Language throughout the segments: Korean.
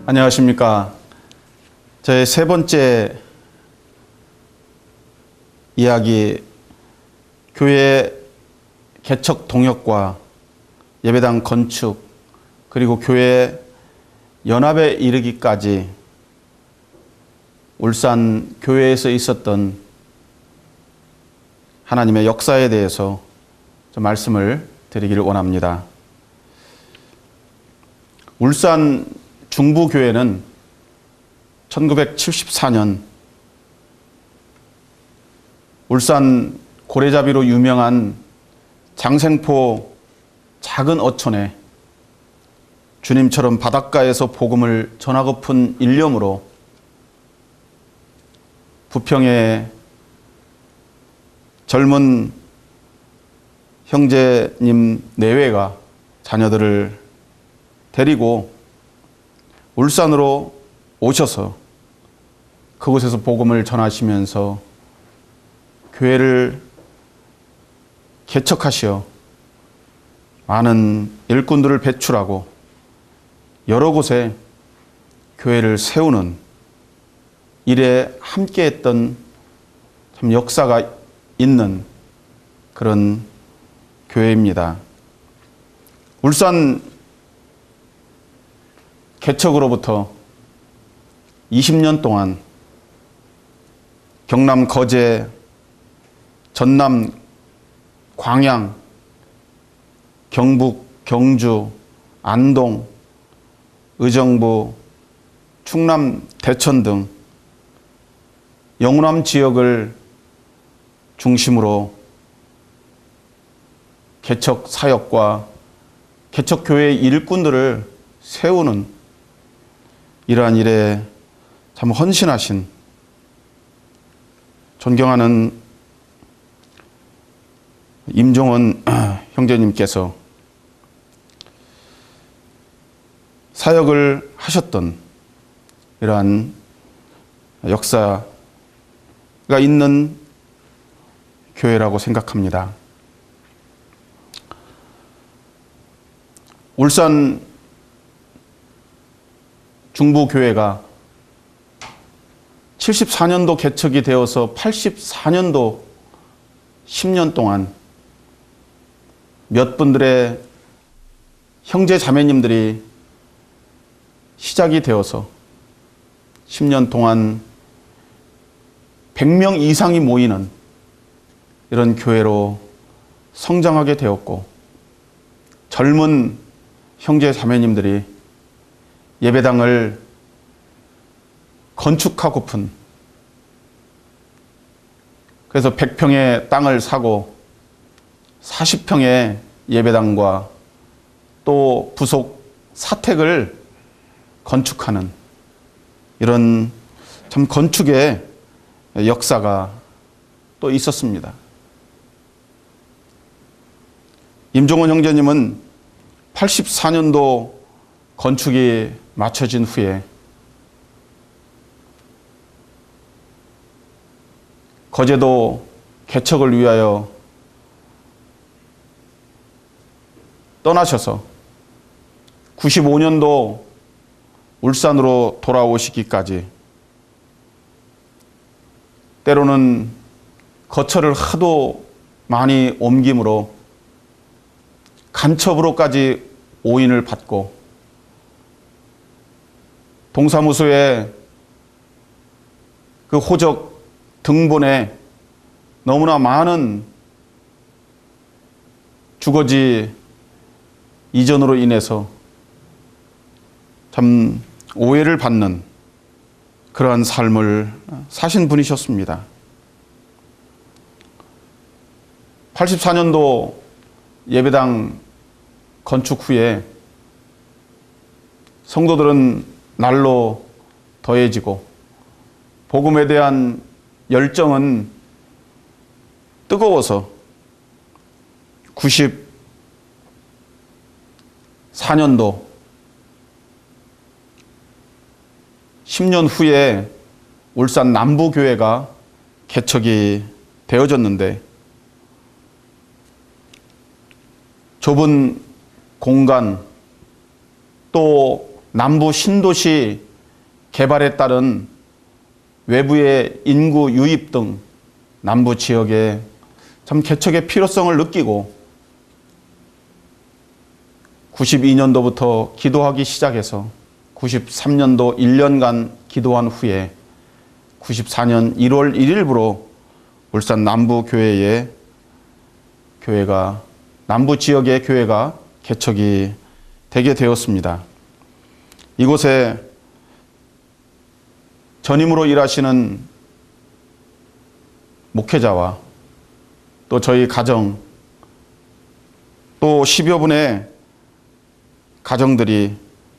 안녕하십니까. 제 세 번째 이야기, 교회 개척 동역과 예배당 건축, 그리고 교회 연합에 이르기까지 울산 교회에서 있었던 하나님의 역사에 대해서 좀 말씀을 드리기를 원합니다. 울산 중부교회는 1974년 울산 고래잡이로 유명한 장생포 작은 어촌에 주님처럼 바닷가에서 복음을 전하고픈 일념으로 부평의 젊은 형제님 내외가 자녀들을 데리고 울산으로 오셔서 그곳에서 복음을 전하시면서 교회를 개척하시어 많은 일꾼들을 배출하고 여러 곳에 교회를 세우는 일에 함께했던 참 역사가 있는 그런 교회입니다. 울산 개척으로부터 20년 동안 경남 거제, 전남 광양, 경북 경주, 안동, 의정부, 충남 대천 등 영남 지역을 중심으로 개척 사역과 개척 교회의 일꾼들을 세우는 이러한 일에 참 헌신하신 존경하는 임종원 형제님께서 사역을 하셨던 이러한 역사가 있는 교회라고 생각합니다. 울산 중부교회가 74년도 개척이 되어서 84년도 10년 동안 몇 분들의 형제 자매님들이 시작이 되어서 10년 동안 100명 이상이 모이는 이런 교회로 성장하게 되었고, 젊은 형제 자매님들이 예배당을 건축하고픈, 그래서 100평의 땅을 사고 40평의 예배당과 또 부속 사택을 건축하는 이런 참 건축의 역사가 또 있었습니다. 임종원 형제님은 84년도 건축이 마쳐진 후에 거제도 개척을 위하여 떠나셔서 95년도 울산으로 돌아오시기까지 때로는 거처를 하도 많이 옮김으로 간첩으로까지 오인을 받고 동사무소에 그 호적 등본에 너무나 많은 주거지 이전으로 인해서 참 오해를 받는 그러한 삶을 사신 분이셨습니다. 84년도 예배당 건축 후에 성도들은 날로 더해지고 복음에 대한 열정은 뜨거워서 94년도 10년 후에 울산 남부교회가 개척이 되어졌는데, 좁은 공간 또 남부 신도시 개발에 따른 외부의 인구 유입 등 남부 지역에 참 개척의 필요성을 느끼고 92년도부터 기도하기 시작해서 93년도 1년간 기도한 후에 94년 1월 1일부로 울산 남부 교회가 남부 지역의 교회가 개척이 되게 되었습니다. 이곳에 전임으로 일하시는 목회자와 또 저희 가정 또 10여 분의 가정들이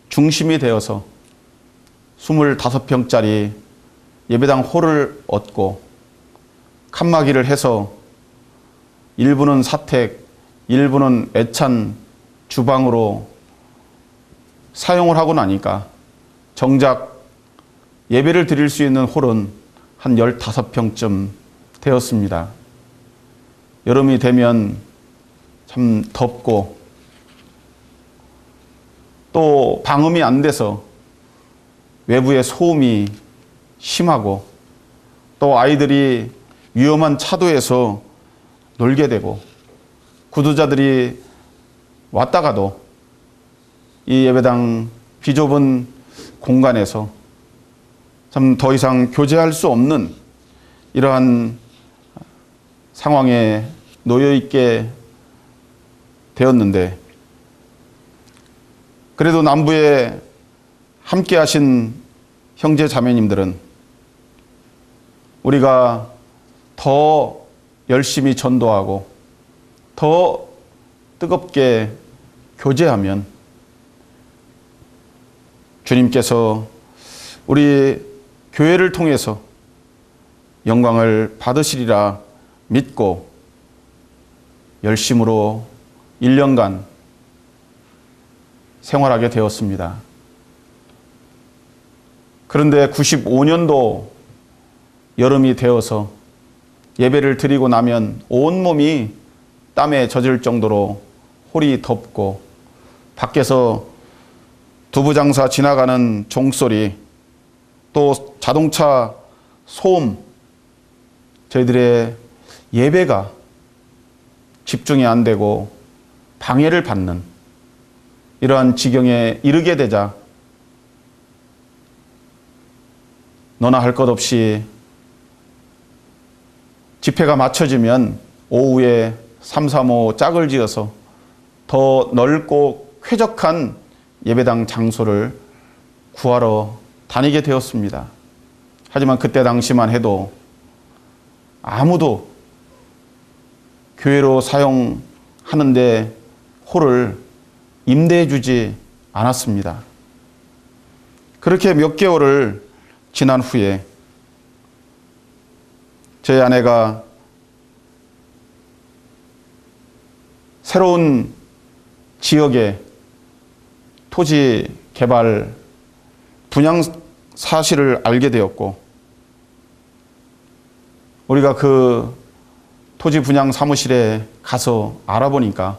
중심이 되어서 25평짜리 예배당 홀을 얻고 칸막이를 해서 일부는 사택, 일부는 애찬 주방으로 사용을 하고 나니까 정작 예배를 드릴 수 있는 홀은 한 15평쯤 되었습니다. 여름이 되면 참 덥고 또 방음이 안 돼서 외부의 소음이 심하고 또 아이들이 위험한 차도에서 놀게 되고 구두자들이 왔다가도 이 예배당 비좁은 공간에서 참 더 이상 교제할 수 없는 이러한 상황에 놓여 있게 되었는데 그래도 남부에 함께 하신 형제 자매님들은 우리가 더 열심히 전도하고 더 뜨겁게 교제하면 주님께서 우리 교회를 통해서 영광을 받으시리라 믿고 열심으로 1년간 생활하게 되었습니다. 그런데 95년도 여름이 되어서 예배를 드리고 나면 온몸이 땀에 젖을 정도로 홀이 덥고 밖에서 두부장사 지나가는 종소리 또 자동차 소음 저희들의 예배가 집중이 안 되고 방해를 받는 이러한 지경에 이르게 되자 너나 할 것 없이 집회가 마쳐지면 오후에 335 짝을 지어서 더 넓고 쾌적한 예배당 장소를 구하러 다니게 되었습니다. 하지만 그때 당시만 해도 아무도 교회로 사용하는데 홀을 임대해 주지 않았습니다. 그렇게 몇 개월을 지난 후에 제 아내가 새로운 지역의 토지 개발 분양 사실을 알게 되었고 우리가 그 토지 분양 사무실에 가서 알아보니까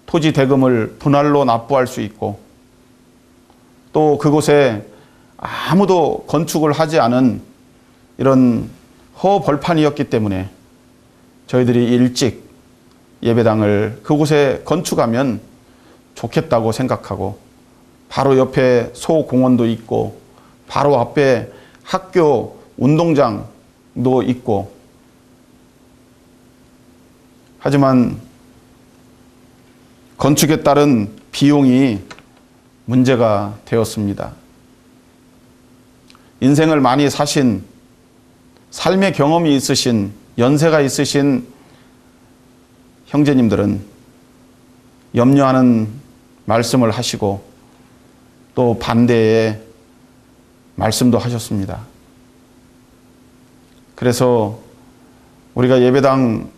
토지 대금을 분할로 납부할 수 있고 또 그곳에 아무도 건축을 하지 않은 이런 허벌판이었기 때문에 저희들이 일찍 예배당을 그곳에 건축하면 좋겠다고 생각하고 바로 옆에 소공원도 있고 바로 앞에 학교 운동장도 있고 하지만 건축에 따른 비용이 문제가 되었습니다. 인생을 많이 사신 삶의 경험이 있으신 연세가 있으신 형제님들은 염려하는 말씀을 하시고 또 반대의 말씀도 하셨습니다. 그래서 우리가 예배당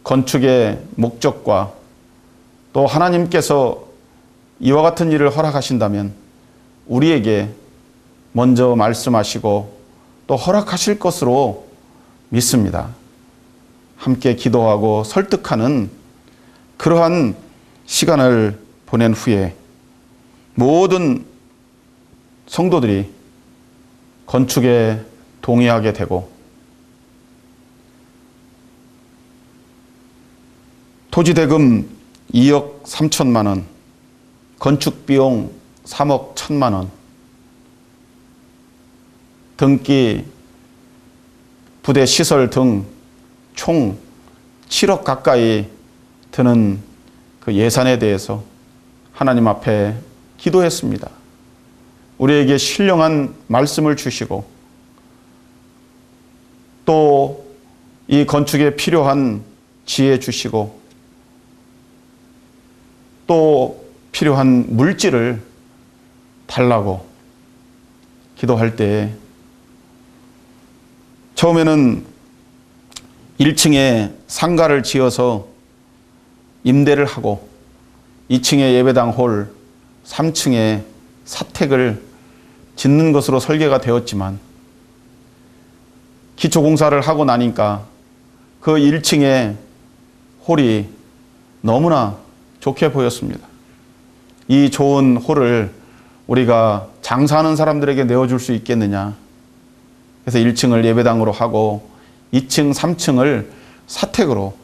건축의 목적과 또 하나님께서 이와 같은 일을 허락하신다면 우리에게 먼저 말씀하시고 또 허락하실 것으로 믿습니다. 함께 기도하고 설득하는 그러한 시간을 보낸 후에 모든 성도들이 건축에 동의하게 되고 토지 대금 2억 3천만 원, 건축 비용 3억 1천만 원, 등기, 부대 시설 등 총 7억 가까이 드는 그 예산에 대해서 하나님 앞에 기도했습니다. 우리에게 신령한 말씀을 주시고 또 이 건축에 필요한 지혜 주시고 또 필요한 물질을 달라고 기도할 때 처음에는 1층에 상가를 지어서 임대를 하고 2층에 예배당 홀, 3층에 사택을 짓는 것으로 설계가 되었지만 기초공사를 하고 나니까 그 1층에 홀이 너무나 좋게 보였습니다. 이 좋은 홀을 우리가 장사하는 사람들에게 내어줄 수 있겠느냐. 그래서 1층을 예배당으로 하고 2층, 3층을 사택으로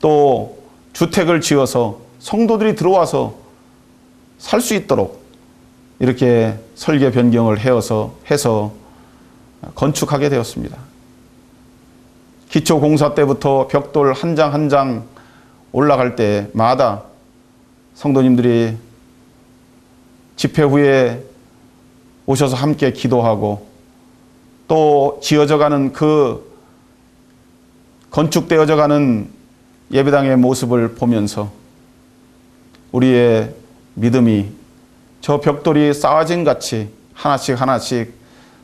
또 주택을 지어서 성도들이 들어와서 살 수 있도록 이렇게 설계 변경을 해서 건축하게 되었습니다. 기초공사 때부터 벽돌 한 장 한 장 올라갈 때마다 성도님들이 집회 후에 오셔서 함께 기도하고 또 지어져가는 그 건축되어져가는 예배당의 모습을 보면서 우리의 믿음이 저 벽돌이 쌓아진 같이 하나씩 하나씩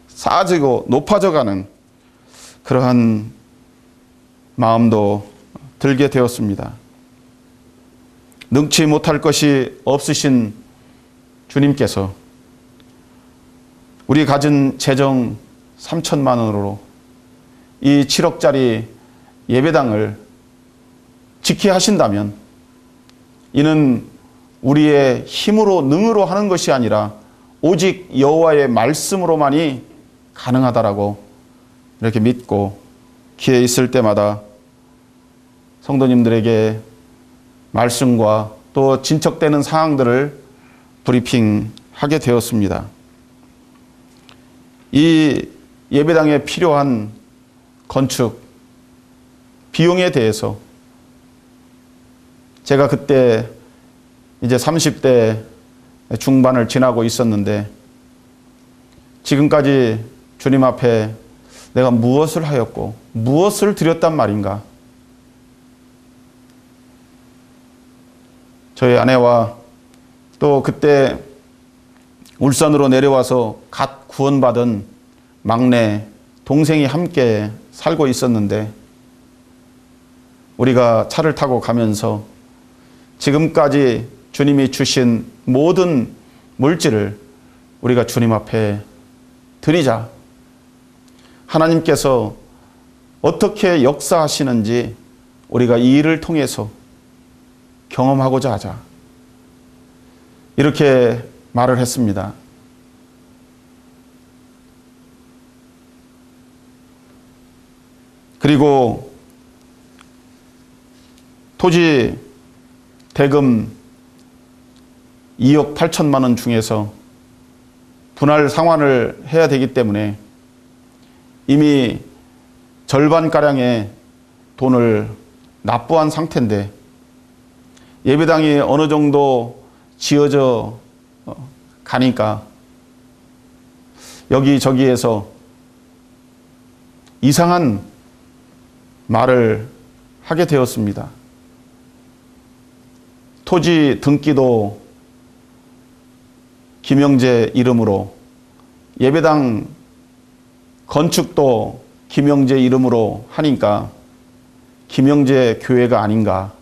쌓아지고 높아져가는 그러한 마음도 들게 되었습니다. 능치 못할 것이 없으신 주님께서 우리 가진 재정 3천만 원으로 이 7억짜리 예배당을 지키게 하신다면 이는 우리의 힘으로 능으로 하는 것이 아니라 오직 여호와의 말씀으로만이 가능하다라고 이렇게 믿고 기회 있을 때마다 성도님들에게 말씀과 또 진척되는 사항들을 브리핑하게 되었습니다. 이 예배당에 필요한 건축 비용에 대해서 제가 그때 이제 30대 중반을 지나고 있었는데 지금까지 주님 앞에 내가 무엇을 하였고 무엇을 드렸단 말인가? 저희 아내와 또 그때 울산으로 내려와서 갓 구원받은 막내 동생이 함께 살고 있었는데 우리가 차를 타고 가면서 지금까지 주님이 주신 모든 물질을 우리가 주님 앞에 드리자. 하나님께서 어떻게 역사하시는지 우리가 이 일을 통해서 경험하고자 하자. 이렇게 말을 했습니다. 그리고 토지 대금 2억 8천만 원 중에서 분할 상환을 해야 되기 때문에 이미 절반가량의 돈을 납부한 상태인데 예배당이 어느 정도 지어져 가니까 여기저기에서 이상한 말을 하게 되었습니다. 토지 등기도 김영재 이름으로, 예배당 건축도 김영재 이름으로 하니까 김영재 교회가 아닌가.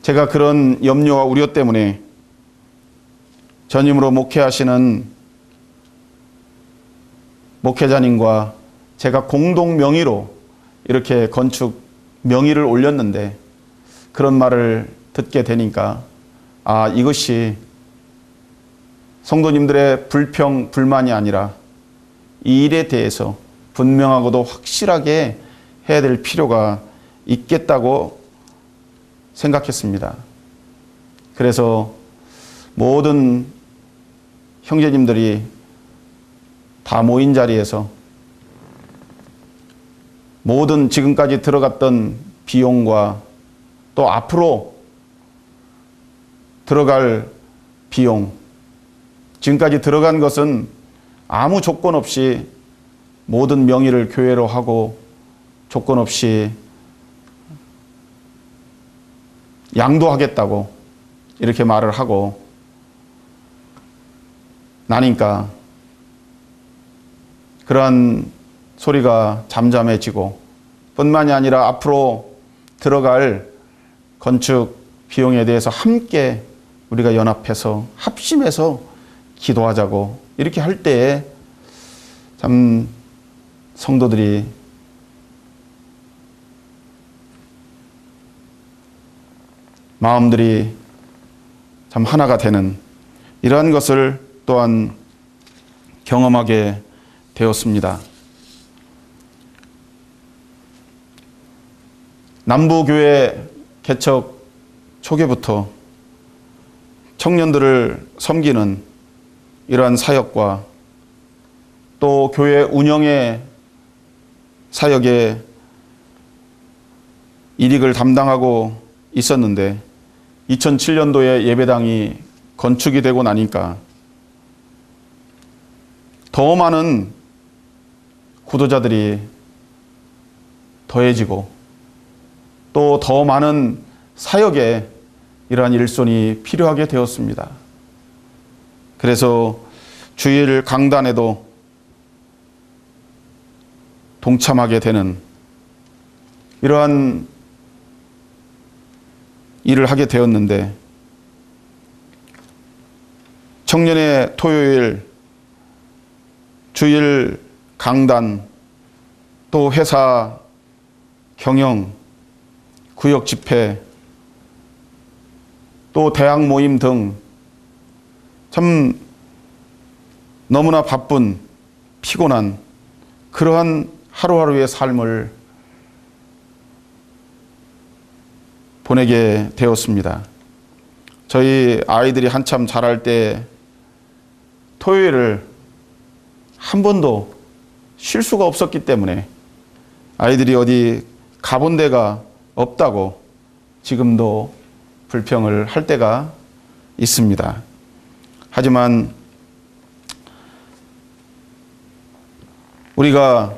제가 그런 염려와 우려 때문에 전임으로 목회하시는 목회자님과 제가 공동 명의로 이렇게 건축 명의를 올렸는데 그런 말을 듣게 되니까 이것이 성도님들의 불평, 불만이 아니라 이 일에 대해서 분명하고도 확실하게 해야 될 필요가 있겠다고 생각했습니다. 그래서 모든 형제님들이 다 모인 자리에서 모든 지금까지 들어갔던 비용과 또 앞으로 들어갈 비용, 지금까지 들어간 것은 아무 조건 없이 모든 명의를 교회로 하고 조건 없이 양도하겠다고 이렇게 말을 하고 나니까 그러한 소리가 잠잠해지고 뿐만이 아니라 앞으로 들어갈 건축 비용에 대해서 함께 우리가 연합해서 합심해서 기도하자고 이렇게 할 때에 참 성도들이 마음들이 참 하나가 되는 이러한 것을 또한 경험하게 되었습니다. 남부교회 개척 초기부터 청년들을 섬기는 이러한 사역과 또 교회 운영의 사역에 일익을 담당하고 있었는데 2007년도에 예배당이 건축이 되고 나니까 더 많은 구도자들이 더해지고 또 더 많은 사역에 이러한 일손이 필요하게 되었습니다. 그래서 주일 강단에도 동참하게 되는 이러한 일을 하게 되었는데 청년의 토요일, 주일 강단, 또 회사 경영, 구역 집회, 또 대학 모임 등 참 너무나 바쁜 피곤한 그러한 하루하루의 삶을 보내게 되었습니다. 저희 아이들이 한참 자랄 때 토요일을 한 번도 쉴 수가 없었기 때문에 아이들이 어디 가본 데가 없다고 지금도 불평을 할 때가 있습니다. 하지만 우리가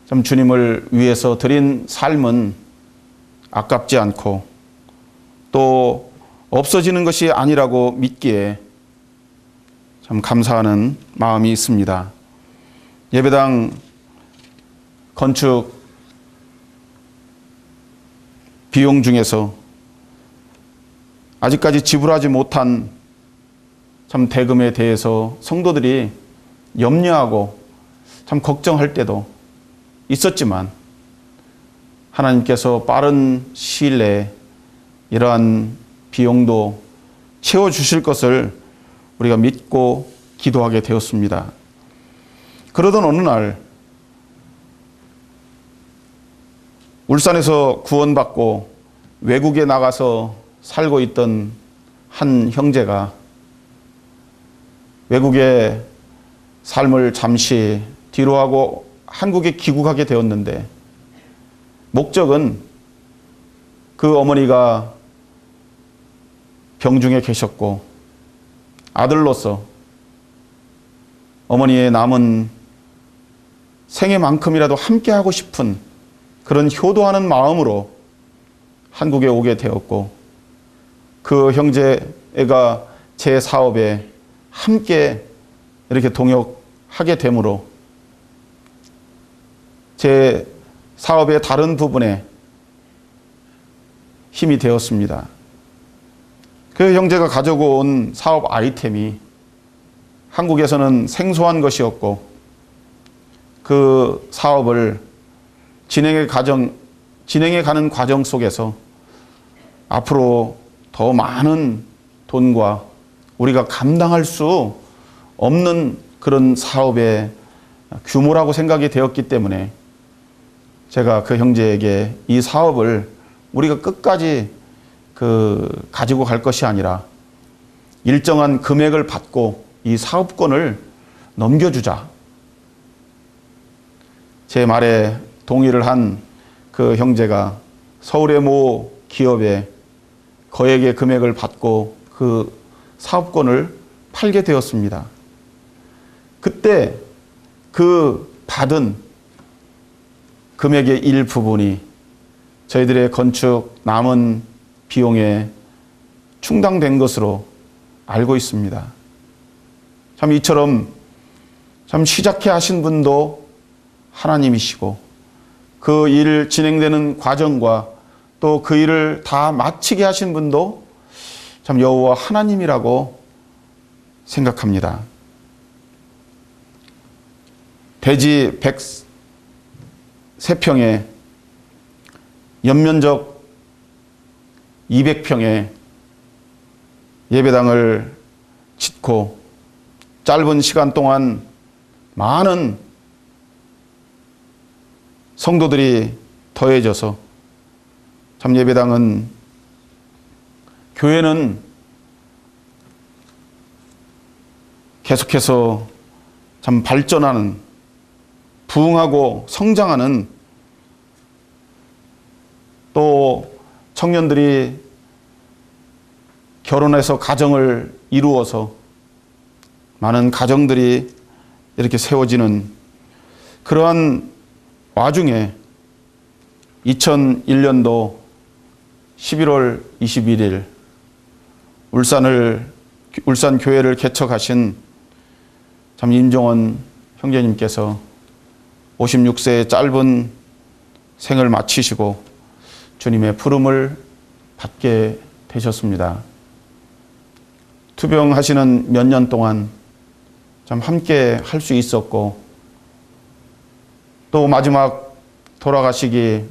참 주님을 위해서 드린 삶은 아깝지 않고 또 없어지는 것이 아니라고 믿기에 참 감사하는 마음이 있습니다. 예배당 건축 비용 중에서 아직까지 지불하지 못한 참 대금에 대해서 성도들이 염려하고 참 걱정할 때도 있었지만 하나님께서 빠른 시일 내에 이러한 비용도 채워주실 것을 우리가 믿고 기도하게 되었습니다. 그러던 어느 날 울산에서 구원받고 외국에 나가서 살고 있던 한 형제가 외국의 삶을 잠시 뒤로하고 한국에 귀국하게 되었는데 목적은 그 어머니가 병중에 계셨고 아들로서 어머니의 남은 생애만큼이라도 함께하고 싶은 그런 효도하는 마음으로 한국에 오게 되었고 그 형제가 제 사업에 함께 이렇게 동역하게 되므로 제 사업의 다른 부분에 힘이 되었습니다. 그 형제가 가지고 온 사업 아이템이 한국에서는 생소한 것이었고 그 사업을 진행해 가는 과정 속에서 앞으로 더 많은 돈과 우리가 감당할 수 없는 그런 사업의 규모라고 생각이 되었기 때문에 제가 그 형제에게 이 사업을 우리가 끝까지 가지고 갈 것이 아니라 일정한 금액을 받고 이 사업권을 넘겨주자. 제 말에 동의를 한 그 형제가 서울의 모 기업에 거액의 금액을 받고 그 사업권을 팔게 되었습니다. 그때 그 받은 금액의 일부분이 저희들의 건축 남은 비용에 충당된 것으로 알고 있습니다. 참 이처럼 참 시작해 하신 분도 하나님이시고 그 일 진행되는 과정과 또 그 일을 다 마치게 하신 분도 참 여호와 하나님이라고 생각합니다. 대지 103평에 연면적 200평에 예배당을 짓고 짧은 시간 동안 많은 성도들이 더해져서 참 교회는 계속해서 참 발전하는, 부흥하고 성장하는, 또 청년들이 결혼해서 가정을 이루어서 많은 가정들이 이렇게 세워지는 그러한 와중에 2001년도 11월 21일 울산 교회를 개척하신 참 임종원 형제님께서 56세의 짧은 생을 마치시고 주님의 부름을 받게 되셨습니다. 투병하시는 몇 년 동안 참 함께 할 수 있었고 또 마지막 돌아가시기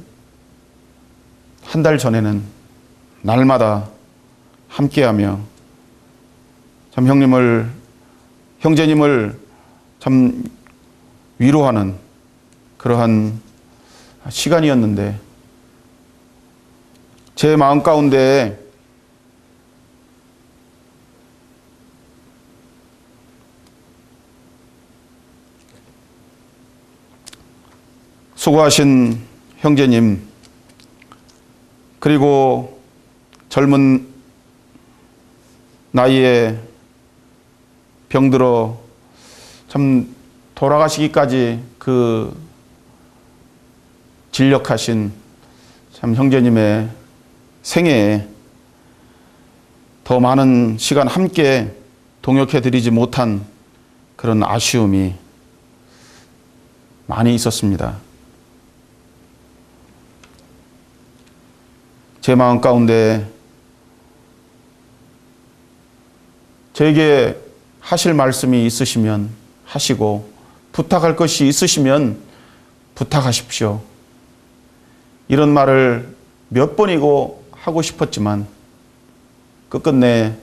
한 달 전에는 날마다 함께하며 참 형제님을 참 위로하는 그러한 시간이었는데 제 마음 가운데 수고하신 형제님, 그리고 젊은 나이에 병들어 참 돌아가시기까지 진력하신 참 형제님의 생애에 더 많은 시간 함께 동역해 드리지 못한 그런 아쉬움이 많이 있었습니다. 제 마음 가운데 저에게 하실 말씀이 있으시면 하시고 부탁할 것이 있으시면 부탁하십시오. 이런 말을 몇 번이고 하고 싶었지만 끝끝내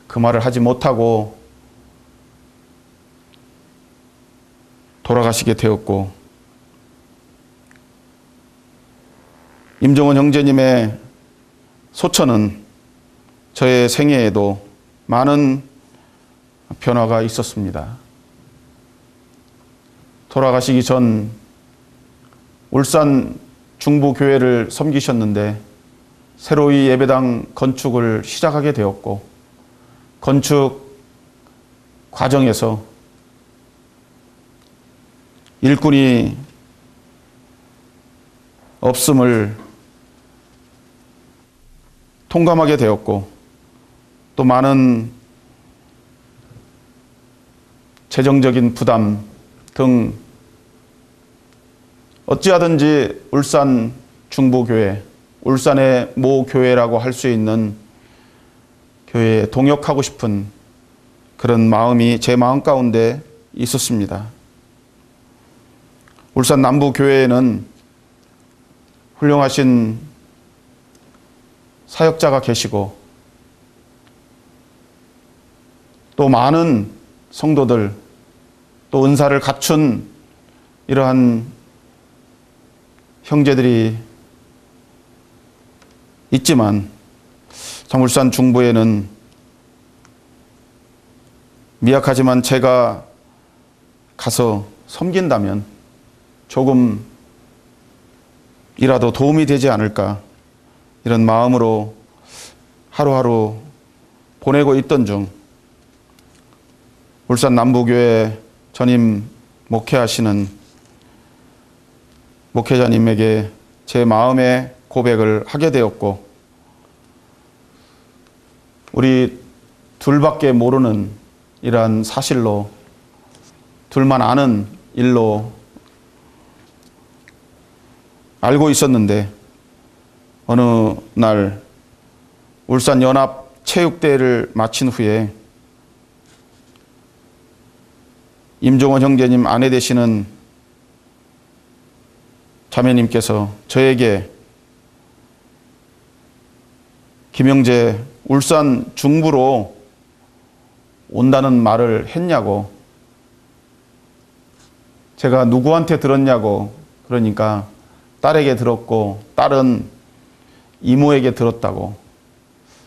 그 말을 하지 못하고 돌아가시게 되었고 임종원 형제님의 소처는 저의 생애에도 많은 변화가 있었습니다. 돌아가시기 전 울산 중부교회를 섬기셨는데 새로이 예배당 건축을 시작하게 되었고 건축 과정에서 일꾼이 없음을 통감하게 되었고 또 많은 재정적인 부담 등 어찌하든지 울산 중부교회, 울산의 모 교회라고 할 수 있는 교회에 동역하고 싶은 그런 마음이 제 마음 가운데 있었습니다. 울산 남부교회에는 훌륭하신 사역자가 계시고 또 많은 성도들, 또 은사를 갖춘 이러한 형제들이 있지만 참 울산 중부에는 미약하지만 제가 가서 섬긴다면 조금이라도 도움이 되지 않을까, 이런 마음으로 하루하루 보내고 있던 중 울산 남부교회 전임 목회하시는 목회자님에게 제 마음의 고백을 하게 되었고, 우리 둘밖에 모르는 이러한 사실로, 둘만 아는 일로 알고 있었는데, 어느 날 울산 연합 체육대회를 마친 후에 임종원 형제님 아내 되시는 자매님께서 저에게 김영재 울산 중부로 온다는 말을 했냐고, 제가 누구한테 들었냐고, 그러니까 딸에게 들었고 딸은 이모에게 들었다고.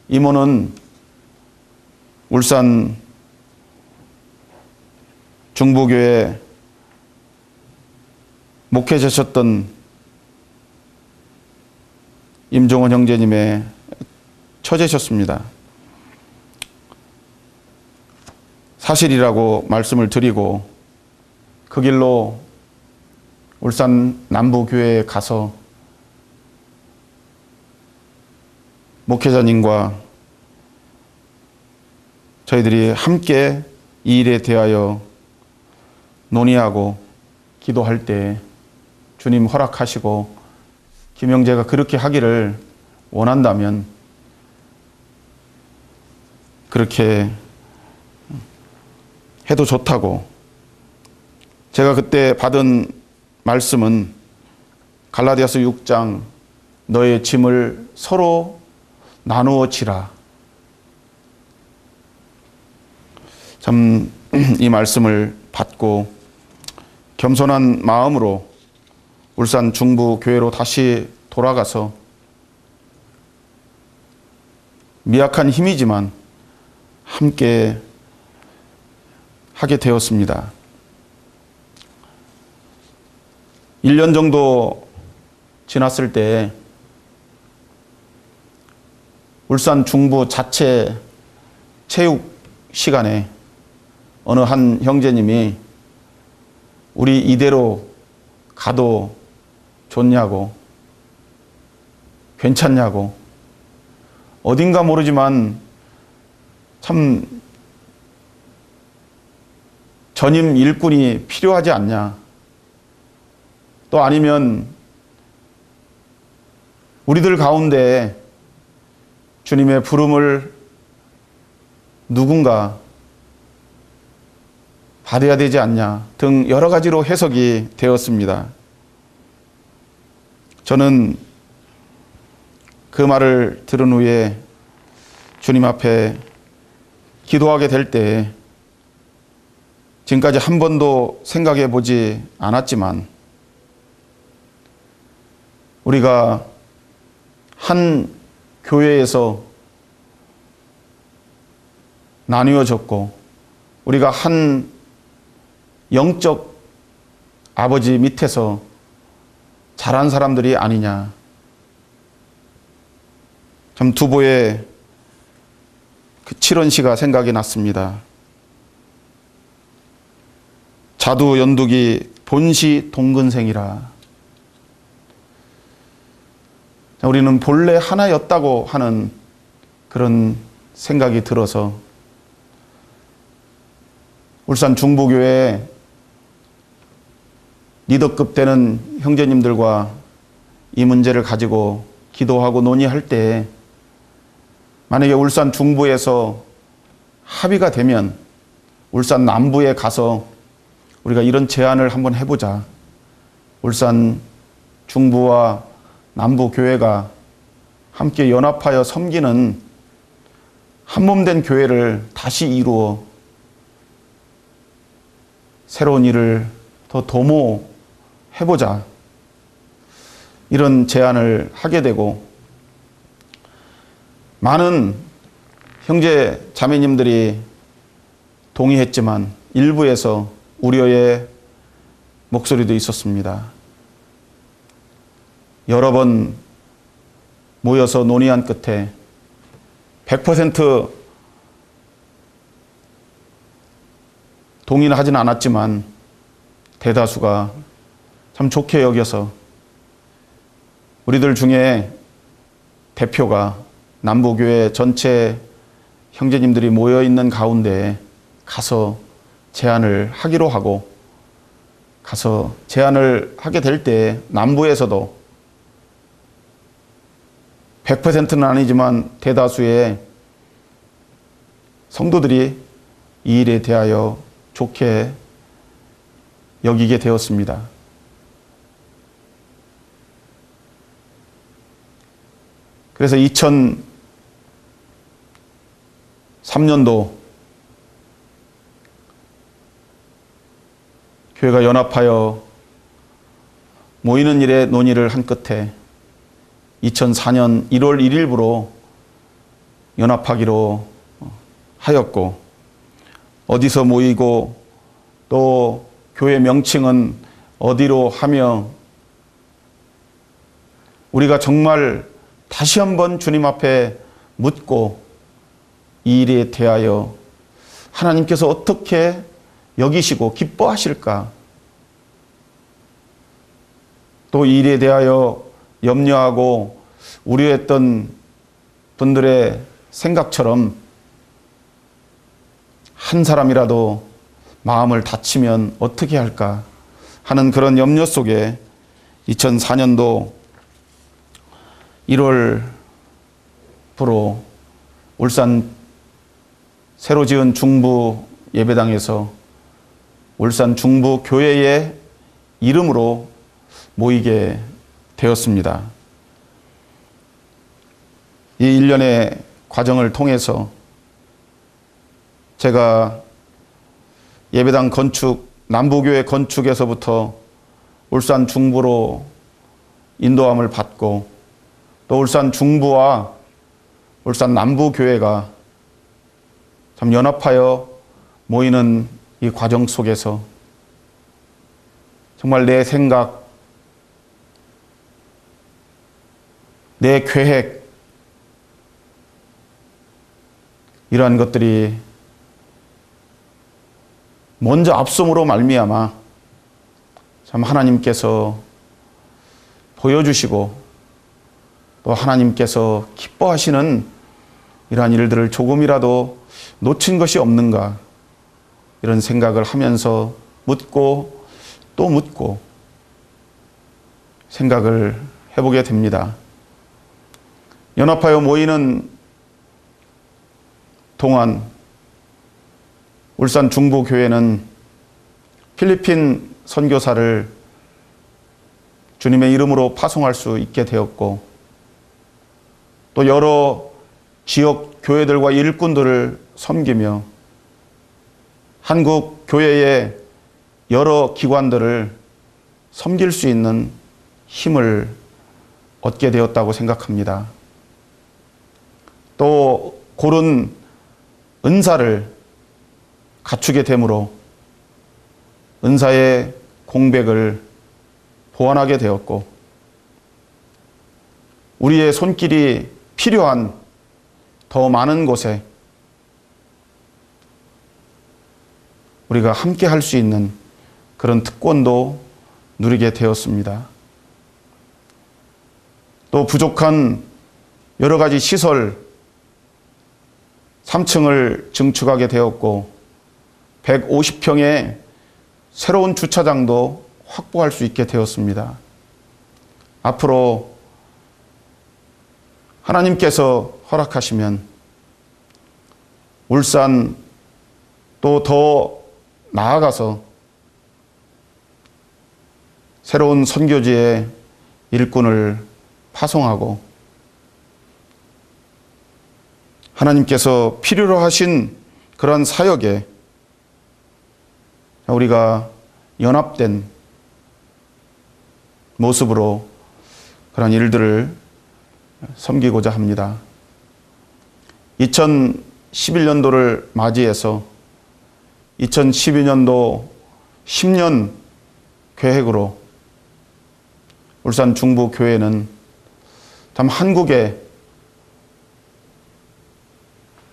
이모는 울산 중부교회 목회자셨던 임종원 형제님의 처제셨습니다. 사실이라고 말씀을 드리고 그 길로 울산 남부교회에 가서 목회자님과 저희들이 함께 이 일에 대하여 논의하고 기도할 때 주님 허락하시고 김영재가 그렇게 하기를 원한다면 그렇게 해도 좋다고. 제가 그때 받은 말씀은 갈라디아서 6장 너의 짐을 서로 나누어 지라. 참 이 말씀을 받고 겸손한 마음으로 울산 중부 교회로 다시 돌아가서 미약한 힘이지만 함께 하게 되었습니다. 1년 정도 지났을 때 울산 중부 자체 체육 시간에 어느 한 형제님이 우리 이대로 가도 좋냐고, 괜찮냐고, 어딘가 모르지만 참 전임 일꾼이 필요하지 않냐, 또 아니면 우리들 가운데 주님의 부름을 누군가 받아야 되지 않냐 등 여러 가지로 해석이 되었습니다. 저는 그 말을 들은 후에 주님 앞에 기도하게 될 때 지금까지 한 번도 생각해 보지 않았지만 우리가 한 교회에서 나뉘어졌고 우리가 한 영적 아버지 밑에서 자란 사람들이 아니냐. 참 두보의 그 칠언시가 생각이 났습니다. 자두 연두기 본시 동근생이라. 우리는 본래 하나였다고 하는 그런 생각이 들어서 울산 중부교회 리더급 되는 형제님들과 이 문제를 가지고 기도하고 논의할 때 만약에 울산 중부에서 합의가 되면 울산 남부에 가서 우리가 이런 제안을 한번 해보자. 울산 중부와 남부 교회가 함께 연합하여 섬기는 한몸된 교회를 다시 이루어 새로운 일을 더 도모해보자. 이런 제안을 하게 되고, 많은 형제 자매님들이 동의했지만 일부에서 우려의 목소리도 있었습니다. 여러 번 모여서 논의한 끝에 100% 동의는 하진 않았지만 대다수가 참 좋게 여겨서 우리들 중에 대표가 남부교회 전체 형제님들이 모여있는 가운데 가서 제안을 하기로 하고, 가서 제안을 하게 될 때 남부에서도 100%는 아니지만 대다수의 성도들이 이 일에 대하여 좋게 여기게 되었습니다. 그래서 2003년도 교회가 연합하여 모이는 일에 논의를 한 끝에 2004년 1월 1일부로 연합하기로 하였고, 어디서 모이고 또 교회 명칭은 어디로 하며, 우리가 정말 다시 한번 주님 앞에 묻고 이 일에 대하여 하나님께서 어떻게 여기시고 기뻐하실까, 또 이 일에 대하여 염려하고 우려했던 분들의 생각처럼 한 사람이라도 마음을 다치면 어떻게 할까 하는 그런 염려 속에 2004년도 1월부로 울산 새로 지은 중부 예배당에서 울산 중부 교회의 이름으로 모이게 되었습니다. 이 일련의 과정을 통해서 제가 예배당 건축, 남부교회 건축에서부터 울산 중부로 인도함을 받고, 또 울산 중부와 울산 남부교회가 참 연합하여 모이는 이 과정 속에서 정말 내 생각, 내 계획, 이러한 것들이 먼저 앞섬으로 말미암아 참 하나님께서 보여주시고 또 하나님께서 기뻐하시는 이러한 일들을 조금이라도 놓친 것이 없는가, 이런 생각을 하면서 묻고 또 묻고 생각을 해보게 됩니다. 연합하여 모이는 동안 울산 중부교회는 필리핀 선교사를 주님의 이름으로 파송할 수 있게 되었고, 또 여러 지역 교회들과 일꾼들을 섬기며 한국 교회의 여러 기관들을 섬길 수 있는 힘을 얻게 되었다고 생각합니다. 또 고른 은사를 갖추게 되므로 은사의 공백을 보완하게 되었고, 우리의 손길이 필요한 더 많은 곳에 우리가 함께 할 수 있는 그런 특권도 누리게 되었습니다. 또 부족한 여러 가지 시설 3층을 증축하게 되었고, 150평의 새로운 주차장도 확보할 수 있게 되었습니다. 앞으로 하나님께서 허락하시면 울산 또 더 나아가서 새로운 선교지에 일꾼을 파송하고 하나님께서 필요로 하신 그런 사역에 우리가 연합된 모습으로 그런 일들을 섬기고자 합니다. 2011년도를 맞이해서 2012년도 10년 계획으로 울산 중부교회는 참 한국에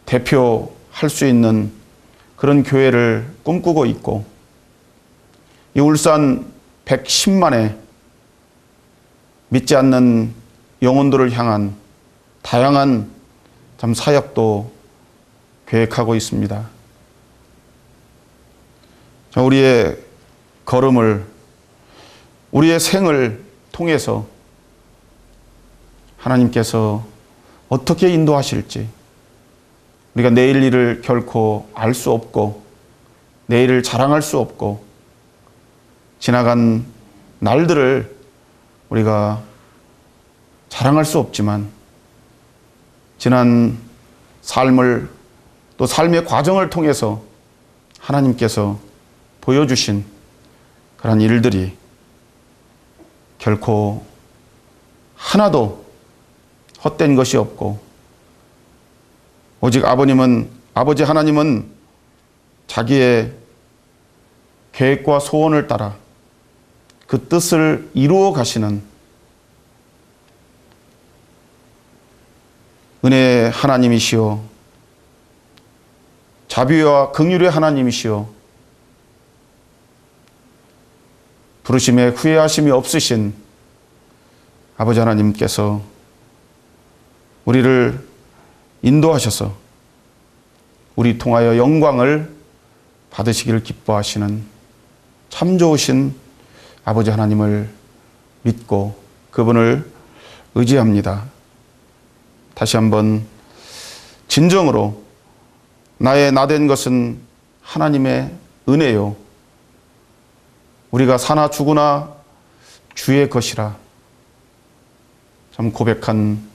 대표할 수 있는 그런 교회를 꿈꾸고 있고, 이 울산 110만의 믿지 않는 영혼들을 향한 다양한 참 사역도 계획하고 있습니다. 우리의 걸음을, 우리의 생을 통해서 하나님께서 어떻게 인도하실지, 우리가 내일 일을 결코 알 수 없고 내일을 자랑할 수 없고 지나간 날들을 우리가 자랑할 수 없지만 지난 삶을, 또 삶의 과정을 통해서 하나님께서 보여주신 그런 일들이 결코 하나도 헛된 것이 없고, 오직 아버지 하나님은 자기의 계획과 소원을 따라 그 뜻을 이루어 가시는 은혜의 하나님이시오, 자비와 긍휼의 하나님이시오, 부르심에 후회하심이 없으신 아버지 하나님께서 우리를 인도하셔서 우리 통하여 영광을 받으시기를 기뻐하시는 참 좋으신 아버지 하나님을 믿고 그분을 의지합니다. 다시 한번 진정으로 나의 나된 것은 하나님의 은혜요, 우리가 사나 죽으나 주의 것이라 참 고백한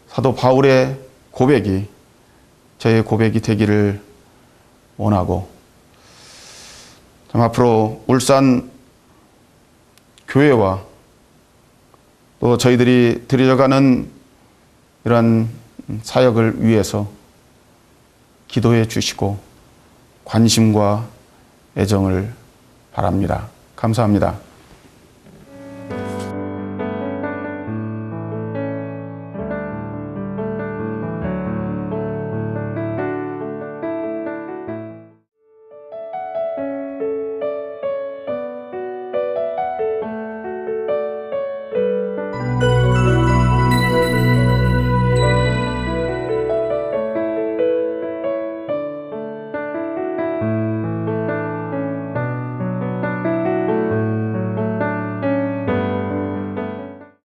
사도 바울의 고백이 저의 고백이 되기를 원하고, 참 앞으로 울산 교회와 또 저희들이 드려가는 이러한 사역을 위해서 기도해 주시고 관심과 애정을 바랍니다. 감사합니다.